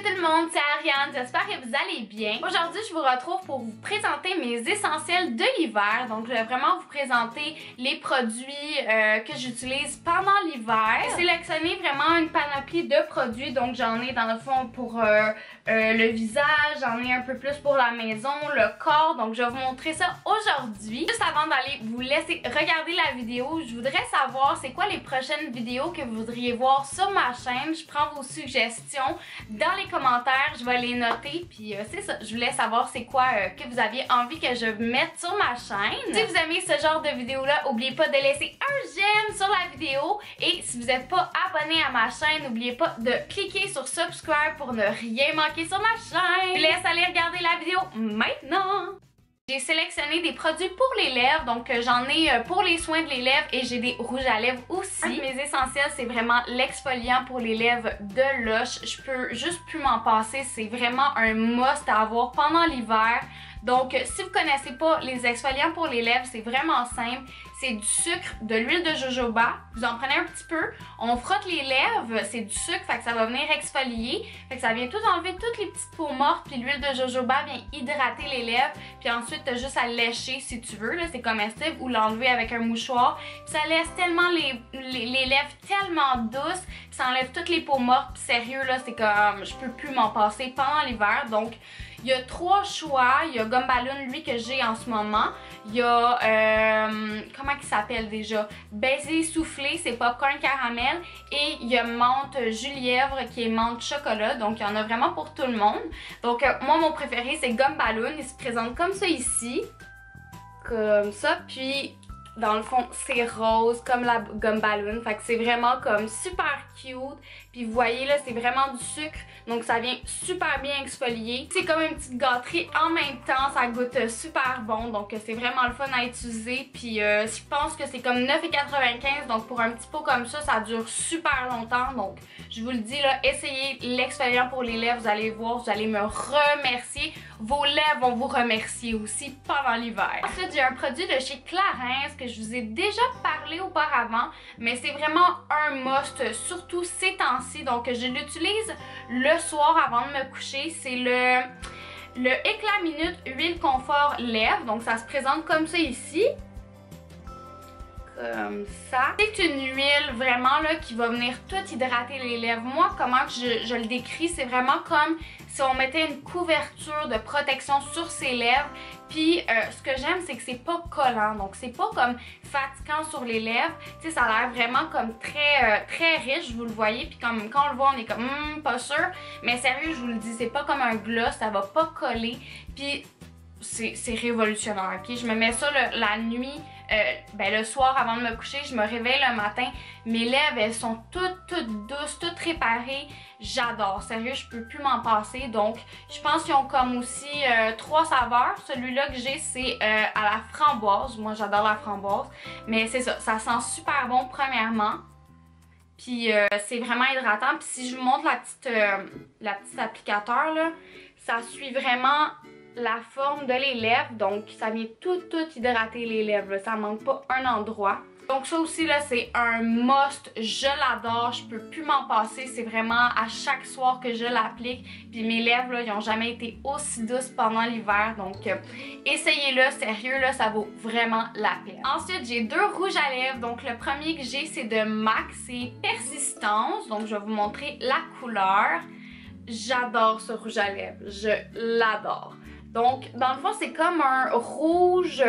tout le monde, c'est Ariane, j'espère que vous allez bien. Aujourd'hui, je vous retrouve pour vous présenter mes essentiels de l'hiver. Donc, je vais vraiment vous présenter les produits que j'utilise pendant l'hiver. J'ai sélectionné vraiment une panoplie de produits, donc j'en ai dans le fond pour le visage, j'en ai un peu plus pour la maison, le corps. Donc, je vais vous montrer ça aujourd'hui. Juste avant d'aller vous laisser regarder la vidéo, je voudrais savoir c'est quoi les prochaines vidéos que vous voudriez voir sur ma chaîne. Je prends vos suggestions dans les commentaires, je vais les noter, puis c'est ça, je voulais savoir c'est quoi que vous aviez envie que je mette sur ma chaîne. Si vous aimez ce genre de vidéo là, n'oubliez pas de laisser un j'aime sur la vidéo, et si vous n'êtes pas abonné à ma chaîne, n'oubliez pas de cliquer sur subscribe pour ne rien manquer sur ma chaîne. Je vous laisse aller regarder la vidéo maintenant. J'ai sélectionné des produits pour les lèvres, donc j'en ai pour les soins de les lèvres et j'ai des rouges à lèvres aussi. Mes essentiels, c'est vraiment l'exfoliant pour les lèvres de Lush. Je peux juste plus m'en passer, c'est vraiment un must à avoir pendant l'hiver. Donc, si vous connaissez pas les exfoliants pour les lèvres, c'est vraiment simple. C'est du sucre, de l'huile de jojoba. Vous en prenez un petit peu. On frotte les lèvres, c'est du sucre, fait que ça va venir exfolier. Fait que ça vient tout enlever toutes les petites peaux mortes. Puis l'huile de jojoba vient hydrater les lèvres. Puis ensuite, t'as juste à lécher si tu veux. C'est comestible, ou l'enlever avec un mouchoir. Puis ça laisse tellement les lèvres tellement douces. Puis ça enlève toutes les peaux mortes. Puis sérieux, là, c'est comme je peux plus m'en passer pendant l'hiver. Donc, il y a trois choix. Il y a Gumballoon, lui, que j'ai en ce moment. Il y a, comment il s'appelle déjà? Baiser soufflé, c'est popcorn caramel. Et il y a menthe Julièvre, qui est menthe chocolat. Donc, il y en a vraiment pour tout le monde. Donc, moi, mon préféré, c'est Gumballoon. Il se présente comme ça ici. Comme ça. Puis, dans le fond, c'est rose, comme la Gumballoon. Fait que c'est vraiment comme super cute. Puis, vous voyez, là, c'est vraiment du sucre. Donc ça vient super bien exfolier. C'est comme une petite gâterie en même temps. Ça goûte super bon. Donc c'est vraiment le fun à utiliser. Puis je pense que c'est comme 9,95 $. Donc pour un petit pot comme ça dure super longtemps. Donc je vous le dis là, essayez l'exfoliant pour les lèvres. Vous allez voir, vous allez me remercier. Vos lèvres vont vous remercier aussi pendant l'hiver. Ensuite, j'ai un produit de chez Clarins que je vous ai déjà parlé auparavant. Mais c'est vraiment un must, surtout ces temps-ci. Donc je l'utilise le soir avant de me coucher. C'est le Éclat Minute Huile Confort Lèvres. Donc ça se présente comme ça ici. Comme ça. C'est une huile vraiment là qui va venir tout hydrater les lèvres. Moi, comment je le décris, c'est vraiment comme si on mettait une couverture de protection sur ses lèvres. Puis ce que j'aime, c'est que c'est pas collant, donc c'est pas comme fatigant sur les lèvres. Tu sais, ça a l'air vraiment comme très riche, vous le voyez. Puis comme quand on le voit, on est comme pas sûr. Mais sérieux, je vous le dis, c'est pas comme un gloss, ça va pas coller. Puis c'est révolutionnaire, ok? Je me mets ça la nuit, le soir avant de me coucher, je me réveille le matin, mes lèvres elles sont toutes douces, toutes réparées. J'adore, sérieux, je peux plus m'en passer. Donc je pense qu'ils ont comme aussi trois saveurs. Celui-là que j'ai, c'est à la framboise. Moi j'adore la framboise, mais c'est ça, ça sent super bon premièrement. Puis c'est vraiment hydratant. Puis si je vous montre la petite applicateur là, ça suit vraiment la forme de les lèvres, donc ça vient tout hydrater les lèvres, ça manque pas un endroit. Donc ça aussi là, c'est un must, je l'adore, je peux plus m'en passer, c'est vraiment à chaque soir que je l'applique. Puis mes lèvres là, ils ont jamais été aussi douces pendant l'hiver, donc essayez-le, sérieux là, ça vaut vraiment la peine. Ensuite, j'ai deux rouges à lèvres, donc le premier que j'ai c'est de MAC, c'est Persistance, donc je vais vous montrer la couleur. J'adore ce rouge à lèvres, je l'adore. Donc, dans le fond, c'est comme un rouge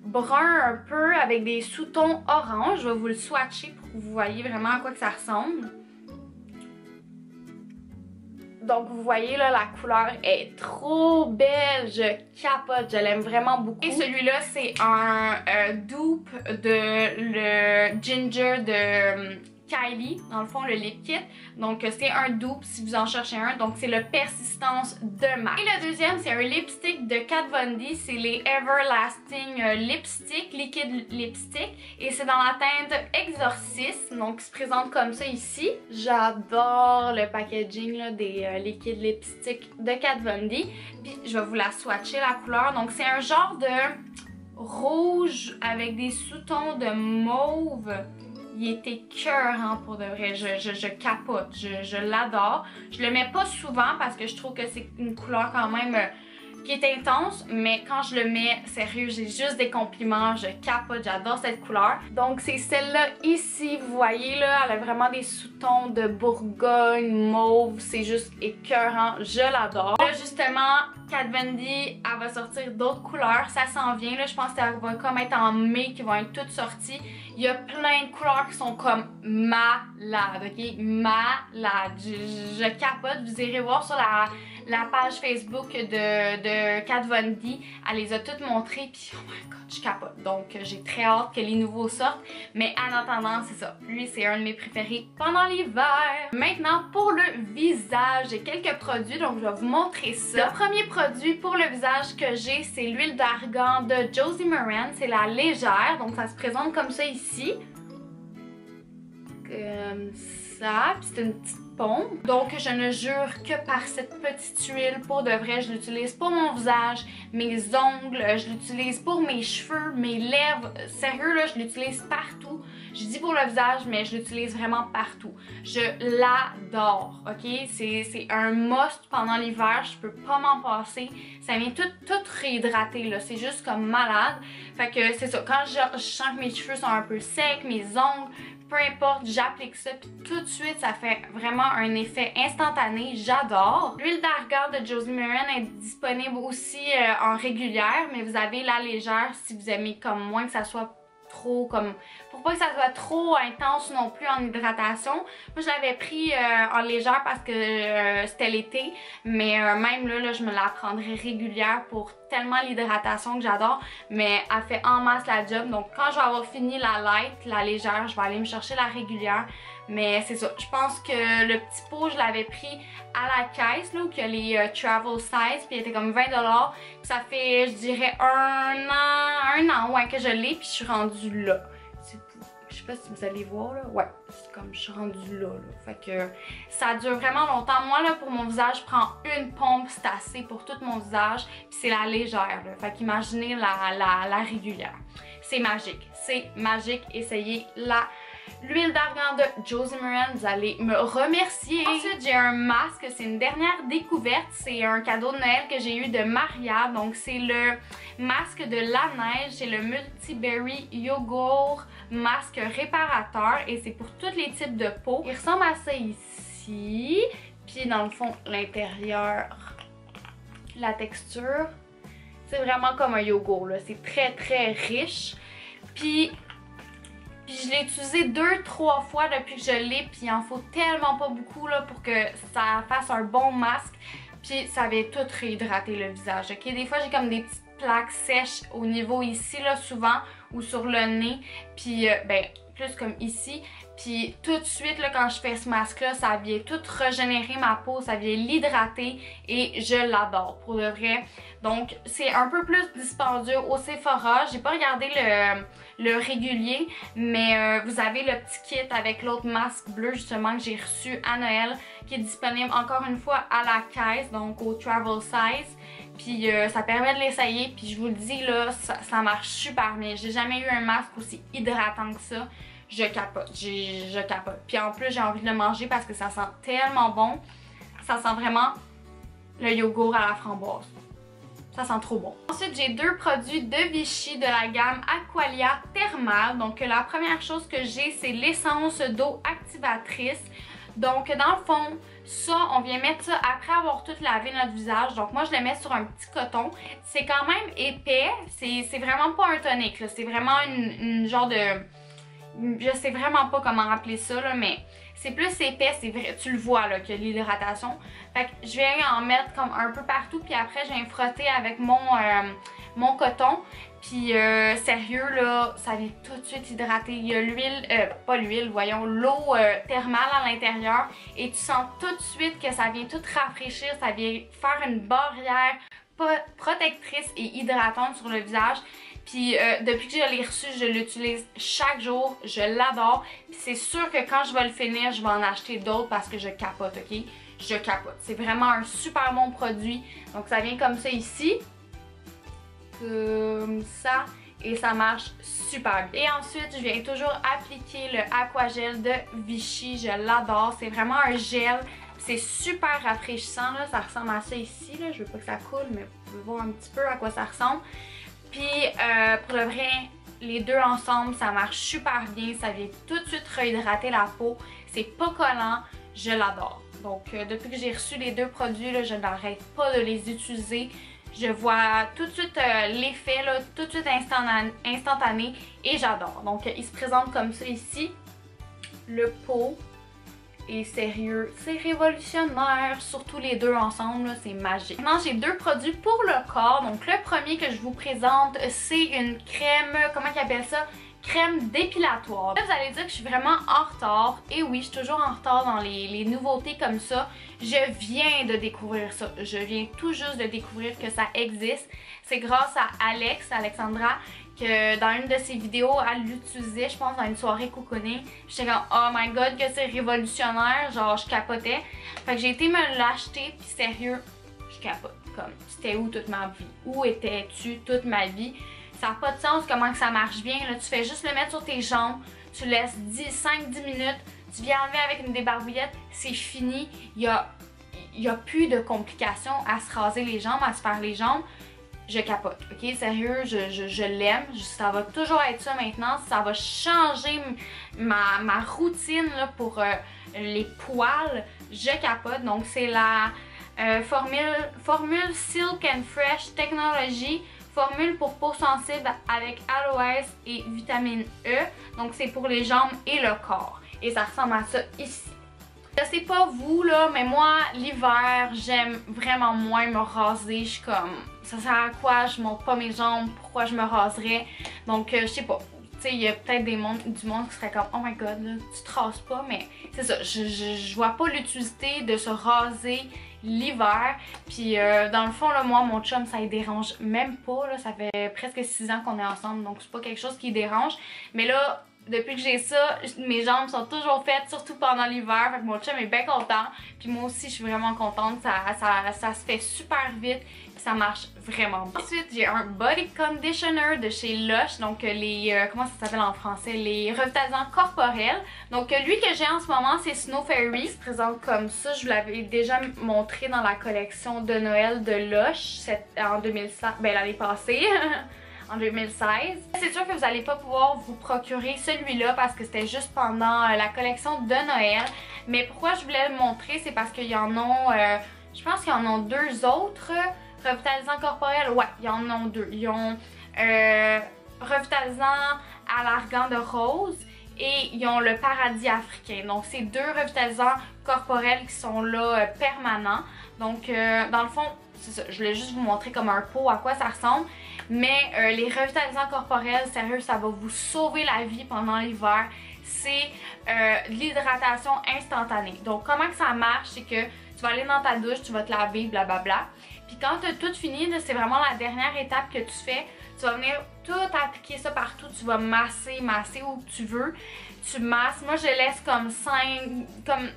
brun un peu avec des sous-tons orange. Je vais vous le swatcher pour que vous voyez vraiment à quoi que ça ressemble. Donc, vous voyez là, la couleur est trop belle. Je capote, je l'aime vraiment beaucoup. Et celui-là, c'est un dupe de le Ginger de Kylie, dans le fond le lip kit. Donc c'est un dupe si vous en cherchez un. Donc c'est le Persistance de MAC. Et le deuxième, c'est un lipstick de Kat Von D. C'est les Everlasting Lipstick, liquide lipstick. Et c'est dans la teinte Exorcist. Donc il se présente comme ça ici. J'adore le packaging là, des liquides lipstick de Kat Von D. Puis je vais vous la swatcher la couleur. Donc c'est un genre de rouge avec des sous-tons de mauve. Il est écœurant pour de vrai, je capote, je l'adore. Je le mets pas souvent parce que je trouve que c'est une couleur quand même qui est intense, mais quand je le mets, sérieux, j'ai juste des compliments, je capote, j'adore cette couleur. Donc c'est celle-là ici, vous voyez là, elle a vraiment des sous-tons de Bourgogne, mauve, c'est juste écœurant, je l'adore. Là justement, Kat Von D, elle va sortir d'autres couleurs, ça s'en vient, là je pense qu'elle va comme être en mai, qui vont être toutes sorties. Il y a plein de couleurs qui sont comme malades, ok? Malades, je capote, vous irez voir sur la page Facebook de Kat Von D, elle les a toutes montrées, puis oh my god, je capote. Donc j'ai très hâte que les nouveaux sortent, mais en attendant, c'est ça. Lui, c'est un de mes préférés pendant l'hiver. Maintenant, pour le visage, j'ai quelques produits, donc je vais vous montrer ça. Le premier produit pour le visage que j'ai, c'est l'huile d'argan de Josie Maran. C'est la légère, donc ça se présente comme ça ici. Comme ça, puis c'est une petite pompe. Donc je ne jure que par cette petite huile. Pour de vrai, je l'utilise pour mon visage, mes ongles, je l'utilise pour mes cheveux, mes lèvres. Sérieux là, je l'utilise partout. Je dis pour le visage, mais je l'utilise vraiment partout. Je l'adore, ok? C'est un must pendant l'hiver, je peux pas m'en passer. Ça vient tout réhydrater là, c'est juste comme malade. Fait que c'est ça, quand je sens que mes cheveux sont un peu secs, mes ongles, peu importe, j'applique ça, puis tout de suite, ça fait vraiment un effet instantané. J'adore. L'huile d'argan de Josie Maran est disponible aussi en régulière, mais vous avez la légère si vous aimez comme moins que ça soit trop comme... Pour pas que ça soit trop intense non plus en hydratation. Moi, je l'avais pris en légère parce que c'était l'été, mais même là, je me la prendrais régulière pour tellement l'hydratation que j'adore, mais elle fait en masse la job. Donc quand je vais avoir fini la light, la légère, je vais aller me chercher la régulière. Mais c'est ça, je pense que le petit pot, je l'avais pris à la caisse, là, où il y a les travel size, puis il était comme 20$. Ça fait, je dirais, un an ouais, que je l'ai, puis je suis rendue là. Je sais pas si vous allez voir, là. Ouais, c'est comme je suis rendue là. Fait que ça dure vraiment longtemps. Moi, là, pour mon visage, je prends une pompe, c'est assez pour tout mon visage, puis c'est la légère, là. Fait qu'imaginez la régulière. C'est magique, essayez l'huile d'argan de Josie Maran, vous allez me remercier. Ensuite, j'ai un masque, c'est une dernière découverte. C'est un cadeau de Noël que j'ai eu de Maria. Donc, c'est le masque de la neige. C'est le Multiberry Yogourt masque réparateur. Et c'est pour tous les types de peau. Il ressemble à ça ici. Puis, dans le fond, l'intérieur, la texture, c'est vraiment comme un yogourt, là. C'est très riche. Puis je l'ai utilisé 2-3 fois depuis que je l'ai, puis il en faut tellement pas beaucoup là, pour que ça fasse un bon masque. Puis ça vient tout réhydrater le visage, ok? Des fois j'ai comme des petites plaques sèches au niveau ici là souvent, ou sur le nez, puis ben plus comme ici. Puis tout de suite là, quand je fais ce masque là, ça vient tout régénérer ma peau, ça vient l'hydrater et je l'adore pour de vrai. Donc c'est un peu plus dispendieux au Sephora. J'ai pas regardé le régulier, mais vous avez le petit kit avec l'autre masque bleu justement que j'ai reçu à Noël, qui est disponible encore une fois à la caisse, donc au travel size. Puis ça permet de l'essayer, puis je vous le dis là, ça marche super bien. J'ai jamais eu un masque aussi hydratant que ça. Je capote, je capote. Puis en plus, j'ai envie de le manger parce que ça sent tellement bon. Ça sent vraiment le yogourt à la framboise. Ça sent trop bon. Ensuite, j'ai deux produits de Vichy de la gamme Aqualia Thermal. Donc la première chose que j'ai, c'est l'essence d'eau activatrice. Donc dans le fond, ça, on vient mettre ça après avoir tout lavé notre visage. Donc moi, je le mets sur un petit coton. C'est quand même épais. C'est vraiment pas un tonique, là. C'est vraiment une genre de... Je sais vraiment pas comment appeler ça, là, mais c'est plus épais, c'est vrai, tu le vois là, que l'hydratation. Fait que je vais en mettre comme un peu partout, puis après je viens frotter avec mon coton. Puis sérieux là, ça vient tout de suite hydrater. Il y a l'huile, pas l'huile, voyons, l'eau thermale à l'intérieur. Et tu sens tout de suite que ça vient tout rafraîchir, ça vient faire une barrière protectrice et hydratante sur le visage. Puis depuis que je l'ai reçu, je l'utilise chaque jour, je l'adore. Puis c'est sûr que quand je vais le finir, je vais en acheter d'autres parce que je capote, ok? Je capote. C'est vraiment un super bon produit. Donc ça vient comme ça ici. Comme ça. et ça marche super bien. Et ensuite, je viens toujours appliquer le Aquagel de Vichy. Je l'adore. C'est vraiment un gel. C'est super rafraîchissant. Là. Ça ressemble à ça ici. Là. Je veux pas que ça coule, mais vous pouvez voir un petit peu à quoi ça ressemble. Puis, pour le vrai, les deux ensemble, ça marche super bien. Ça vient tout de suite rehydrater la peau. C'est pas collant. Je l'adore. Donc, depuis que j'ai reçu les deux produits, là, je n'arrête pas de les utiliser. Je vois tout de suite l'effet, tout de suite instantané et j'adore. Donc, il se présente comme ça ici. Le pot est sérieux, c'est révolutionnaire. Surtout les deux ensemble, c'est magique. Maintenant, j'ai deux produits pour le corps. Donc, le premier que je vous présente, c'est une crème, comment ils appellent ça? Crème dépilatoire. Là, vous allez dire que je suis vraiment en retard. Et oui, je suis toujours en retard dans les nouveautés comme ça. Je viens de découvrir ça. Je viens tout juste de découvrir que ça existe. C'est grâce à Alexandra, que dans une de ses vidéos, elle l'utilisait, je pense, dans une soirée cocooning. J'étais comme, oh my god, que c'est révolutionnaire. Genre, je capotais. Fait que j'ai été me l'acheter, puis sérieux, je capote. Comme, c'était où toute ma vie? Où étais-tu toute ma vie? Ça n'a pas de sens comment que ça marche bien. Là, tu fais juste le mettre sur tes jambes, tu laisses 5-10 minutes, tu viens enlever avec une débarbouillette, c'est fini. Il y a plus de complications à se raser les jambes, à se faire les jambes. Je capote, ok? Sérieux, je l'aime. Ça va toujours être ça maintenant. Ça va changer ma routine là, pour les poils. Je capote. Donc, c'est la formule Silk and Fresh Technology. Formule pour peau sensible avec aloès et vitamine E. Donc c'est pour les jambes et le corps. Et ça ressemble à ça ici. Je sais pas vous là, mais moi l'hiver j'aime vraiment moins me raser. Je suis comme, ça sert à quoi? Je monte pas mes jambes, pourquoi je me raserais? Donc je sais pas. Tu sais, il y a peut-être du monde qui serait comme, oh my god, là, tu te rases pas, mais c'est ça. Je vois pas l'utilité de se raser l'hiver. Puis dans le fond, là, moi, mon chum, ça ne dérange même pas. Là. Ça fait presque 6 ans qu'on est ensemble, donc c'est pas quelque chose qui dérange. Mais là, depuis que j'ai ça, mes jambes sont toujours faites, surtout pendant l'hiver. Fait que mon chum est bien content. Puis moi aussi, je suis vraiment contente. Ça se fait super vite. Puis ça marche vraiment bien. Ensuite, j'ai un body conditioner de chez Lush. Donc les, comment ça s'appelle en français? Les revitalisants corporels. Donc lui que j'ai en ce moment, c'est Snow Fairy. Il se présente comme ça. Je vous l'avais déjà montré dans la collection de Noël de Lush en 2016, ben l'année passée. En 2016. C'est sûr que vous n'allez pas pouvoir vous procurer celui-là parce que c'était juste pendant la collection de Noël. Mais pourquoi je voulais le montrer, c'est parce qu'il y en a, je pense qu'il y en a deux autres revitalisants corporels. Ouais, il y en a deux. Ils ont revitalisant à l'argan de rose et ils ont le paradis africain. Donc c'est deux revitalisants corporels qui sont là permanents. Donc dans le fond, c'est ça, je voulais juste vous montrer comme un pot à quoi ça ressemble. Mais les revitalisants corporels, sérieux, ça va vous sauver la vie pendant l'hiver. C'est l'hydratation instantanée. Donc comment que ça marche, c'est que tu vas aller dans ta douche, tu vas te laver, blablabla. Puis quand tu as tout fini, c'est vraiment la dernière étape que tu fais. Tu vas venir tout appliquer ça partout. Tu vas masser où tu veux. Tu masses. Moi, je laisse comme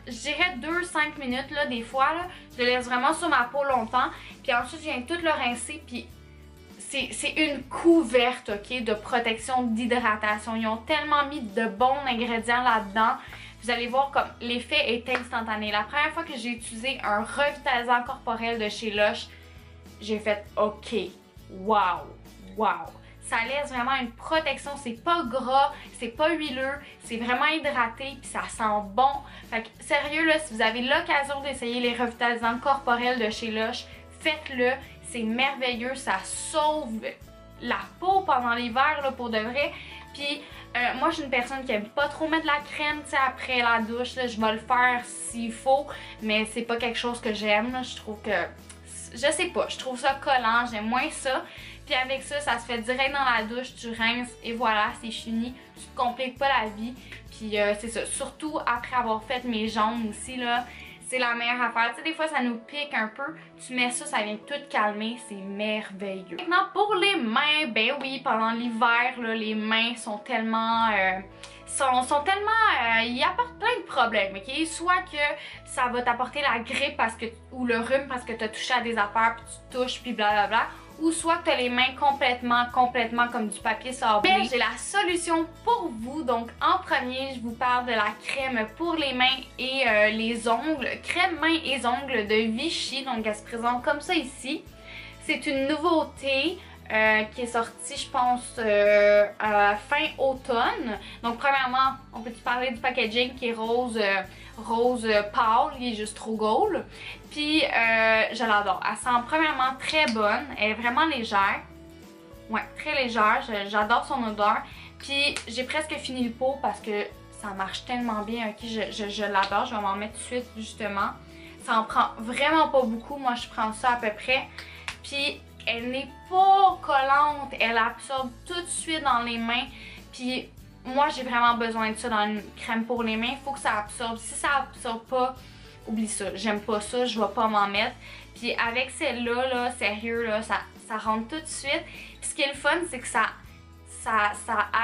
je dirais 2-5 minutes là, des fois. Là. Je le laisse vraiment sur ma peau longtemps. Puis ensuite, je viens tout le rincer. Puis c'est une couverte, ok, de protection, d'hydratation. Ils ont tellement mis de bons ingrédients là-dedans. Vous allez voir comme l'effet est instantané. La première fois que j'ai utilisé un revitalisant corporel de chez Lush, j'ai fait ok, wow. Ça laisse vraiment une protection, c'est pas gras, c'est pas huileux, c'est vraiment hydraté puis ça sent bon. Fait que sérieux là, si vous avez l'occasion d'essayer les revitalisants corporels de chez Lush, faites-le, c'est merveilleux, ça sauve la peau pendant l'hiver là pour de vrai. Puis moi je suis une personne qui aime pas trop mettre de la crème, tu sais, après la douche là, je vais le faire s'il faut, mais c'est pas quelque chose que j'aime, je trouve que je sais pas, je trouve ça collant, j'aime moins ça. Puis avec ça, ça se fait direct dans la douche, tu rinces et voilà, c'est fini. Tu te compliques pas la vie. Puis c'est ça, surtout après avoir fait mes jambes aussi là, c'est la meilleure affaire. Tu sais, des fois ça nous pique un peu, tu mets ça, ça vient tout calmer, c'est merveilleux. Maintenant pour les mains, ben oui, pendant l'hiver, les mains sont tellement sont tellement... ils apportent plein de problèmes, ok? Soit que ça va t'apporter la grippe parce que, ou le rhume parce que tu as touché à des affaires, puis tu touches, puis blablabla. Ou soit que tu as les mains complètement comme du papier sablé. Mais j'ai la solution pour vous. Donc en premier, je vous parle de la crème pour les mains et les ongles. Crème mains et ongles de Vichy. Donc elle se présente comme ça ici. C'est une nouveauté. Qui est sorti, je pense, fin automne. Donc, premièrement, on peut-tu parler du packaging qui est rose, rose pâle, il est juste trop gold. Puis, je l'adore. Elle sent premièrement très bonne, elle est vraiment légère. Ouais, très légère, j'adore son odeur. Puis, j'ai presque fini le pot parce que ça marche tellement bien, ok, je l'adore. Je vais m'en mettre tout de suite, justement. Ça en prend vraiment pas beaucoup, moi je prends ça à peu près. Puis, elle n'est pas collante, elle absorbe tout de suite dans les mains. Puis moi j'ai vraiment besoin de ça dans une crème pour les mains. Il faut que ça absorbe. Si ça absorbe pas, oublie ça. J'aime pas ça, je vais pas m'en mettre. Puis avec celle-là, là, sérieux, là, ça rentre tout de suite. Puis ce qui est le fun, c'est que ça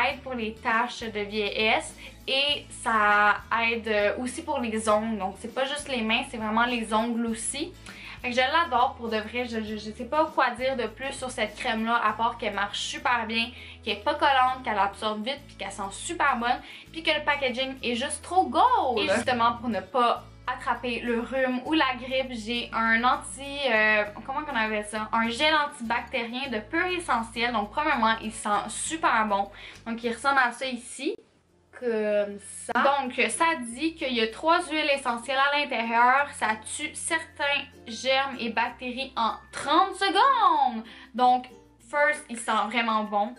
aide pour les taches de vieillesse. Et ça aide aussi pour les ongles. Donc c'est pas juste les mains, c'est vraiment les ongles aussi. Fait que je l'adore pour de vrai, je sais pas quoi dire de plus sur cette crème là à part qu'elle marche super bien, qu'elle est pas collante, qu'elle absorbe vite puis qu'elle sent super bonne, puis que le packaging est juste trop gold. Et justement pour ne pas attraper le rhume ou la grippe, j'ai un comment on appelle ça? Un gel antibactérien de Pur Essentiel. Donc premièrement, il sent super bon. Donc il ressemble à ça ici. Comme ça. Donc ça dit qu'il y a 3 huiles essentielles à l'intérieur, ça tue certains germes et bactéries en 30 secondes. Donc first, il sent vraiment bon.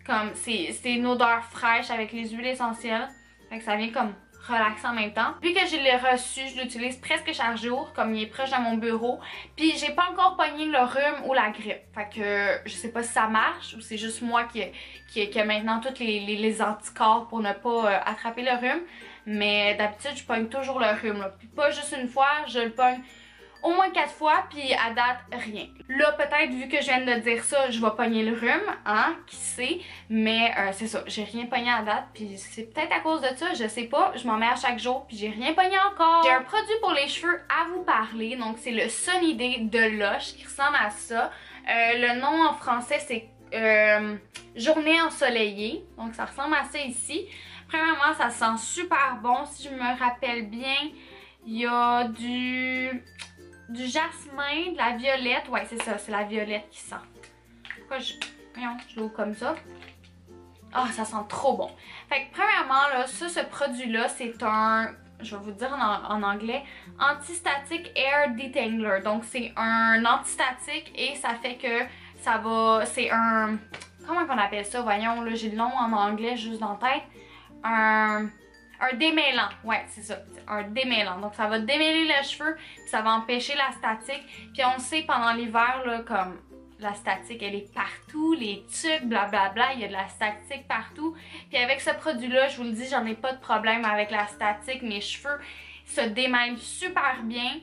Comme c'est une odeur fraîche avec les huiles essentielles. Fait que ça vient comme relaxer en même temps. Puis que je l'ai reçu, je l'utilise presque chaque jour, comme il est proche de mon bureau. Puis j'ai pas encore pogné le rhume ou la grippe. Fait que je sais pas si ça marche ou c'est juste moi qui a maintenant tous les anticorps pour ne pas attraper le rhume. Mais d'habitude, je pogne toujours le rhume. Là. Puis pas juste une fois, je le pogne au moins 4 fois, puis à date, rien. Là, peut-être, vu que je viens de dire ça, je vais pogner le rhume, hein, qui sait. Mais c'est ça, j'ai rien pogné à date, puis c'est peut-être à cause de ça, je sais pas. Je m'en mets à chaque jour, puis j'ai rien pogné encore. J'ai un produit pour les cheveux à vous parler, donc c'est le Sunny Day de Lush, qui ressemble à ça. Le nom en français, c'est Journée ensoleillée, donc ça ressemble à ça ici. Premièrement, ça sent super bon, si je me rappelle bien. Il y a du jasmin, de la violette. Ouais, c'est ça, c'est la violette qui sent. Pourquoi voyons, je l'ouvre comme ça. Ah, ça sent trop bon. Fait que premièrement, là, ce produit-là, c'est un, je vais vous dire en anglais, Anti-Static Air Detangler. Donc, c'est un antistatique et ça fait que ça va, c'est un, comment on appelle ça? Voyons, là, j'ai le nom en anglais juste dans la tête. Un démêlant, ouais, c'est ça, un démêlant. Donc ça va démêler les cheveux, puis ça va empêcher la statique. Puis on sait pendant l'hiver, là, comme la statique, elle est partout, les tubes, blablabla, il y a de la statique partout. Puis avec ce produit-là, je vous le dis, j'en ai pas de problème avec la statique. Mes cheveux se démêlent super bien.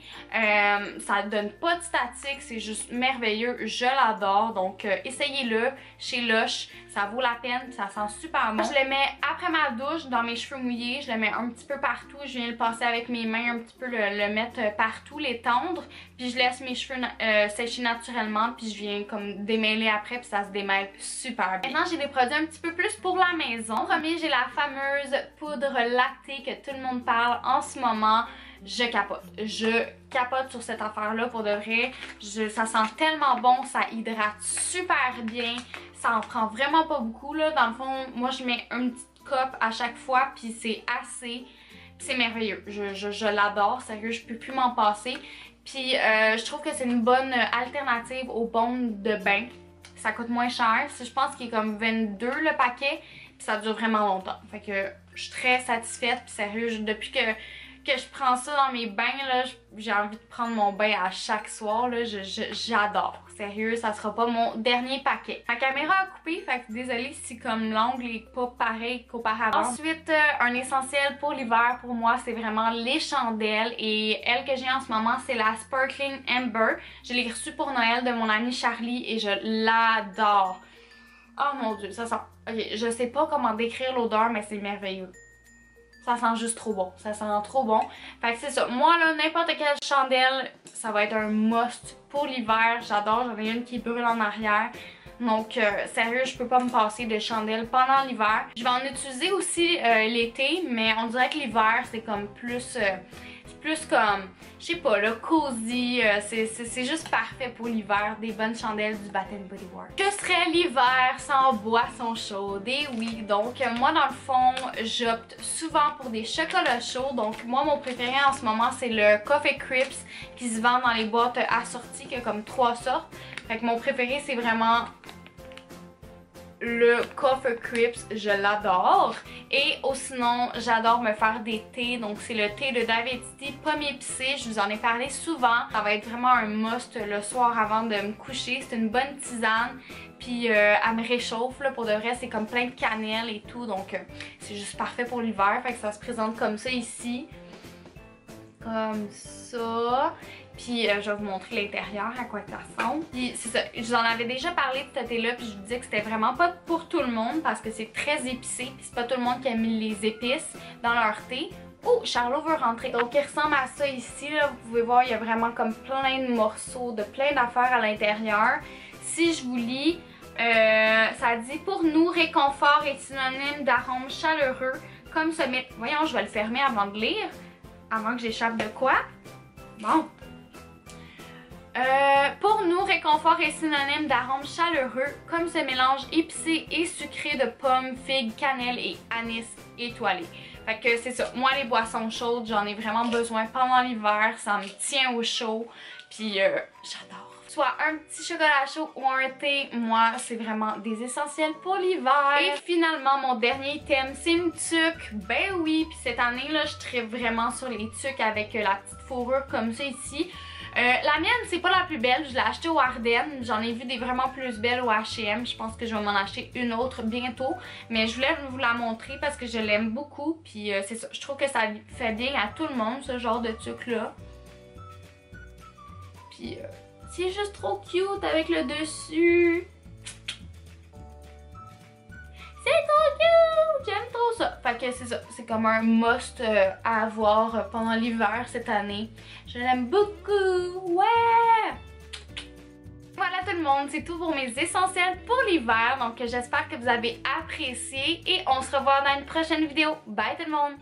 Ça donne pas de statique, c'est juste merveilleux. Je l'adore. Donc essayez-le chez Lush. Ça vaut la peine, ça sent super bon. Je le mets après ma douche dans mes cheveux mouillés. Je le mets un petit peu partout. Je viens le passer avec mes mains, un petit peu le mettre partout, l'étendre. Puis je laisse mes cheveux sécher naturellement. Puis je viens comme démêler après. Puis ça se démêle super bien. Maintenant, j'ai des produits un petit peu plus pour la maison. En premier, j'ai la fameuse poudre lactée que tout le monde parle en ce moment. Je capote sur cette affaire-là pour de vrai. Ça sent tellement bon, ça hydrate super bien. Ça en prend vraiment pas beaucoup là. Dans le fond, moi je mets une petite coupe à chaque fois puis c'est assez. C'est merveilleux. Je l'adore, sérieux, je peux plus m'en passer. Puis je trouve que c'est une bonne alternative aux bombes de bain. Ça coûte moins cher. Je pense qu'il est comme 22 le paquet. Puis ça dure vraiment longtemps. Fait que je suis très satisfaite. Puis sérieux, depuis que je prends ça dans mes bains, là, j'ai envie de prendre mon bain à chaque soir, là, j'adore. Sérieux, ça sera pas mon dernier paquet. Ma caméra a coupé, fait que désolée si comme l'angle est pas pareil qu'auparavant. Ensuite, un essentiel pour l'hiver, pour moi, c'est vraiment les chandelles. Et elle que j'ai en ce moment, c'est la Sparkling Amber. Je l'ai reçue pour Noël de mon amie Charlie et je l'adore. Oh mon dieu, ça sent... Ok, je sais pas comment décrire l'odeur, mais c'est merveilleux. Ça sent juste trop bon. Ça sent trop bon. Fait que c'est ça. Moi, là, n'importe quelle chandelle, ça va être un must pour l'hiver. J'adore. J'en ai une qui brûle en arrière. Donc, sérieux, je peux pas me passer de chandelle pendant l'hiver. Je vais en utiliser aussi l'été, mais on dirait que l'hiver, c'est comme plus... plus comme, je sais pas, là, cosy, c'est juste parfait pour l'hiver, des bonnes chandelles du Bath & Body Works. Que serait l'hiver sans boisson chaude? Et oui, donc moi dans le fond, j'opte souvent pour des chocolats chauds, donc moi mon préféré en ce moment c'est le Coffee Crisp qui se vend dans les boîtes assorties, qui a comme 3 sortes. Fait que mon préféré c'est vraiment le Coffee Crisp, je l'adore. Et sinon, j'adore me faire des thés. Donc c'est le thé de David Tea pomme épicée. Je vous en ai parlé souvent. Ça va être vraiment un must le soir avant de me coucher. C'est une bonne tisane. Puis elle me réchauffe là, pour de vrai. C'est comme plein de cannelle et tout. Donc c'est juste parfait pour l'hiver. Fait que ça se présente comme ça ici. Comme ça. Puis je vais vous montrer l'intérieur, à quoi ça ressemble. Puis c'est ça, je vous en avais déjà parlé de ce thé-là, puis je vous disais que c'était vraiment pas pour tout le monde parce que c'est très épicé, puis c'est pas tout le monde qui aime les épices dans leur thé. Oh, Charlot veut rentrer. Donc il ressemble à ça ici, là. Vous pouvez voir, il y a vraiment comme plein de morceaux, de plein d'affaires à l'intérieur. Si je vous lis, ça dit « Pour nous, réconfort est synonyme d'arôme chaleureux, comme ce met... » Voyons, je vais le fermer avant de lire, avant que j'échappe de quoi. Bon. Pour nous, réconfort est synonyme d'arôme chaleureux, comme ce mélange épicé et sucré de pommes, figues, cannelle et anis étoilé. Fait que c'est ça. Moi, les boissons chaudes, j'en ai vraiment besoin pendant l'hiver. Ça me tient au chaud. Puis j'adore. Soit un petit chocolat chaud ou un thé, moi, c'est vraiment des essentiels pour l'hiver. Et finalement, mon dernier thème, c'est une tuque. Ben oui, puis cette année, là, je tripe vraiment sur les tuques avec la petite fourrure comme ça ici. La mienne, c'est pas la plus belle, je l'ai achetée au Ardennes, j'en ai vu des vraiment plus belles au H&M, je pense que je vais m'en acheter une autre bientôt, mais je voulais vous la montrer parce que je l'aime beaucoup, puis c'est ça, je trouve que ça fait bien à tout le monde, ce genre de tuque-là. Puis c'est juste trop cute avec le dessus. C'est trop cute! J'aime trop ça. Fait que c'est ça. C'est comme un must à avoir pendant l'hiver cette année. Je l'aime beaucoup. Ouais! Voilà tout le monde, c'est tout pour mes essentiels pour l'hiver. Donc j'espère que vous avez apprécié et on se revoit dans une prochaine vidéo. Bye tout le monde!